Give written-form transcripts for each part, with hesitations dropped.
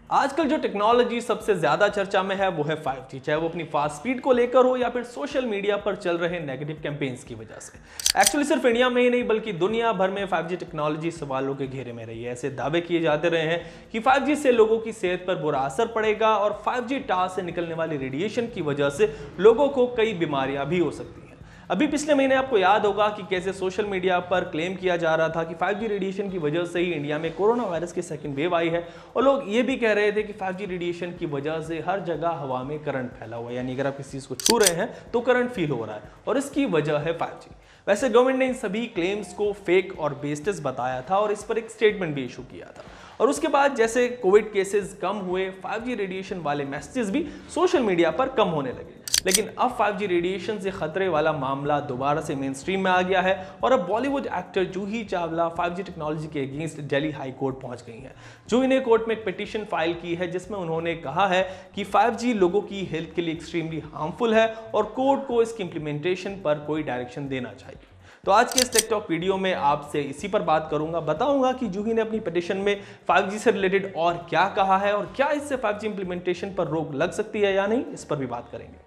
आजकल जो टेक्नोलॉजी सबसे ज्यादा चर्चा में है वो है 5G, चाहे वो अपनी फास्ट स्पीड को लेकर हो या फिर सोशल मीडिया पर चल रहे नेगेटिव कैंपेन्स की वजह से। एक्चुअली सिर्फ इंडिया में ही नहीं बल्कि दुनिया भर में 5G टेक्नोलॉजी सवालों के घेरे में रही है। ऐसे दावे किए जाते रहे हैं कि 5G से लोगों की सेहत पर बुरा असर पड़ेगा और 5G टावर से निकलने वाली रेडिएशन की वजह से लोगों को कई बीमारियां भी हो सकती हैं। अभी पिछले महीने आपको याद होगा कि कैसे सोशल मीडिया पर क्लेम किया जा रहा था कि 5G रेडिएशन की वजह से ही इंडिया में कोरोना वायरस की सेकंड वेव आई है, और लोग ये भी कह रहे थे कि 5G रेडिएशन की वजह से हर जगह हवा में करंट फैला हुआ है, यानी अगर आप किसी चीज़ को छू रहे हैं तो करंट फील हो रहा है और इसकी वजह है 5G। वैसे गवर्नमेंट ने इन सभी क्लेम्स को फेक और बेस्टेस बताया था और इस पर एक स्टेटमेंट भी इशू किया था। और उसके बाद जैसे कोविड केसेस कम हुए, 5G रेडिएशन वाले मैसेजेस भी सोशल मीडिया पर कम होने लगे। लेकिन अब 5G रेडिएशन से खतरे वाला मामला दोबारा से मेन स्ट्रीम में आ गया है और अब Bollywood actor Juhi Chawla 5G technology के अगेंस्ट दिल्ली हाई कोर्ट पहुंच गई हैं। जूही ने कोर्ट में एक पिटीशन फाइल की है जिसमें उन्होंने कहा है कि 5G लोगों की हेल्थ के लिए एक्सट्रीमली हार्मफुल है और कोर्ट को इसकी इंप्लीमेंटेशन पर कोई डायरेक्शन देना चाहिए। तो आज के इस टेक टॉक वीडियो में आपसे इसी पर बात करूंगा, बताऊंगा कि जूही ने अपनी पिटीशन में 5G से रिलेटेड और क्या कहा है और क्या इससे 5G इंप्लीमेंटेशन पर रोक लग सकती है या नहीं, इस पर भी बात करेंगे।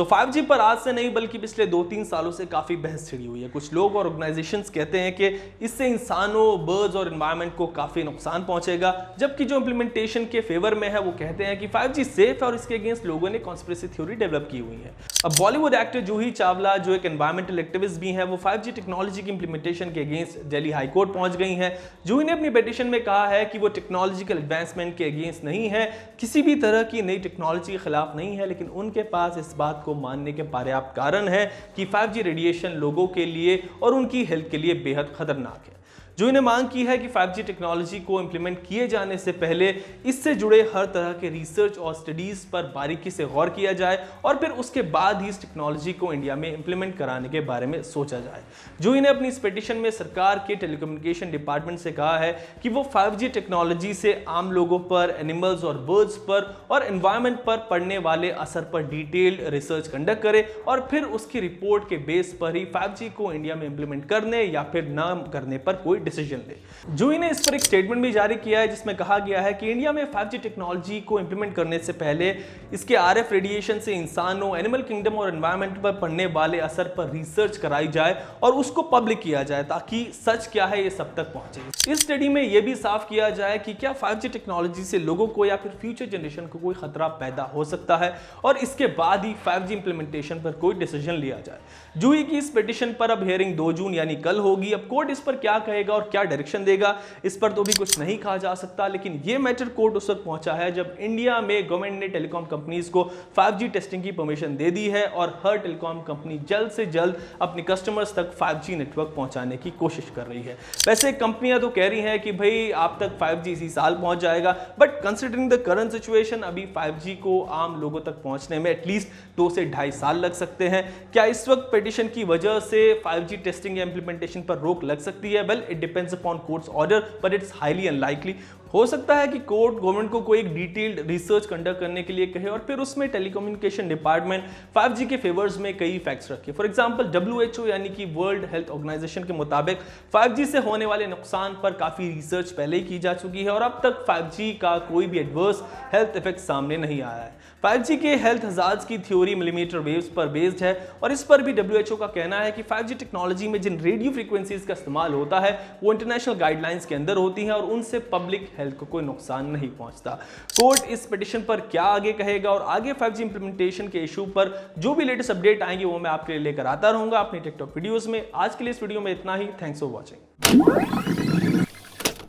5G पर आज से नहीं बल्कि पिछले 2-3 सालों से काफ़ी बहस छिड़ी हुई है। कुछ लोग और ऑर्गेनाइजेशंस कहते हैं कि इससे इंसानों, बर्ड्स और एनवायरनमेंट को काफ़ी नुकसान पहुंचेगा, जबकि जो इंप्लीमेंटेशन के फेवर में है वो कहते हैं कि 5G सेफ है और इसके अगेंस्ट लोगों ने कॉन्स्पिरेसी थ्योरी डेवलप की हुई है। अब बॉलीवुड एक्टर जूही चावला जो एक एनवायरमेंटल एक्टिविस्ट भी हैं, वो 5G टेक्नोलॉजी की इंप्लीमेंटेशन के अगेंस्ट दिल्ली हाई कोर्ट पहुंच गई हैं। जूही ने अपनी पिटीशन में कहा है कि वो टेक्नोलॉजिकल एडवांसमेंट के अगेंस्ट नहीं है, किसी भी तरह की नई टेक्नोलॉजी के खिलाफ नहीं है, लेकिन उनके पास इस बात को मानने के पर्याप्त कारण है कि 5G रेडिएशन लोगों के लिए और उनकी हेल्थ के लिए बेहद खतरनाक है। जूही ने मांग की है कि 5G टेक्नोलॉजी को इंप्लीमेंट किए जाने से पहले इससे जुड़े हर तरह के रिसर्च और स्टडीज पर बारीकी से गौर किया जाए और फिर उसके बाद ही इस टेक्नोलॉजी को इंडिया में इंप्लीमेंट कराने के बारे में सोचा जाए। जूही ने अपनी इस पिटीशन में सरकार के टेलीकम्युनिकेशन डिपार्टमेंट से कहा है कि वो 5G टेक्नोलॉजी से आम लोगों पर, एनिमल्स और बर्ड्स पर और एनवायरनमेंट पर पड़ने वाले असर पर डिटेल्ड रिसर्च कंडक्ट करे और फिर उसकी रिपोर्ट के बेस पर ही 5G को इंडिया में इंप्लीमेंट करने या फिर न करने पर कोई डिसीजन ले। जूही ने इस पर एक स्टेटमेंट भी जारी किया है जिसमें कहा गया है कि इंडिया में 5G टेक्नोलॉजी को इंप्लीमेंट करने से पहले इसके RF रेडिएशन से इंसानों, एनिमल किंगडम और एनवायरनमेंट पर पड़ने वाले असर पर रिसर्च कराई जाए और उसको पब्लिक किया जाए ताकि सच क्या है ये सब तक पहुंचे। इस स्टडी में यह भी साफ किया जाए कि क्या 5G टेक्नोलॉजी से लोगों को या फिर फ्यूचर जनरेशन को कोई खतरा पैदा हो सकता है और इसके बाद ही 5G इंप्लीमेंटेशन पर कोई डिसीजन लिया जाए। जूही की इस पिटीशन पर अब हियरिंग 2 जून यानी कल होगी। अब कोर्ट इस पर क्या कहेगा और क्या डायरेक्शन देगा इस पर तो भी कुछ नहीं कहा जा सकता, लेकिन यह मैटर कोर्ट उस वक्त पहुंचा है जब इंडिया में गवर्नमेंट ने टेलीकॉम कंपनीज को 5G टेस्टिंग की परमिशन दे दी है और हर टेलीकॉम कंपनी जल्द से जल्द अपने कस्टमर्स तक 5G नेटवर्क पहुंचाने की कोशिश कर रही है। वैसे कंपनियां तो कह रही हैं कि भाई आप तक 5G इसी साल पहुंच जाएगा, but considering the current situation अभी 5G को आम लोगों तक पहुंचने में एटलीस्ट 2 से 2.5 साल लग सकते हैं। क्या इस वक्त पिटीशन की वजह से 5G टेस्टिंग या इंप्लीमेंटेशन पर रोक लग सकती है? Well, it depends upon courts order, but it's highly unlikely. हो सकता है कि कोर्ट गवर्नमेंट को कोई एक डिटेल्ड रिसर्च कंडक्ट करने के लिए कहे और फिर उसमें टेलीकम्युनिकेशन डिपार्टमेंट 5G के फेवर्स में कई फैक्ट्स रखे। फॉर एग्जांपल WHO यानी कि वर्ल्ड हेल्थ ऑर्गेनाइजेशन के मुताबिक 5G से होने वाले नुकसान पर काफ़ी रिसर्च पहले ही की जा चुकी है और अब तक 5G का कोई भी एडवर्स हेल्थ इफेक्ट सामने नहीं आया है। 5G के हेल्थ हजार्ड्स की थ्योरी मिलीमीटर वेव्स पर बेस्ड है और इस पर भी WHO का कहना है कि 5G टेक्नोलॉजी में जिन रेडियो फ्रीक्वेंसीज का इस्तेमाल होता है वो इंटरनेशनल गाइडलाइंस के अंदर होती हैं और उनसे पब्लिक हेल्थ को कोई नुकसान नहीं पहुंचता। कोर्ट इस पिटीशन पर क्या आगे कहेगा और आगे 5G इंप्लीमेंटेशन के इशू पर जो भी लेटेस्ट अपडेट आएंगे वो मैं आपके लिए लेकर आता रहूंगा अपनी टिकटॉक वीडियोस में। आज के लिए इस वीडियो में इतना ही। Thanks for watching.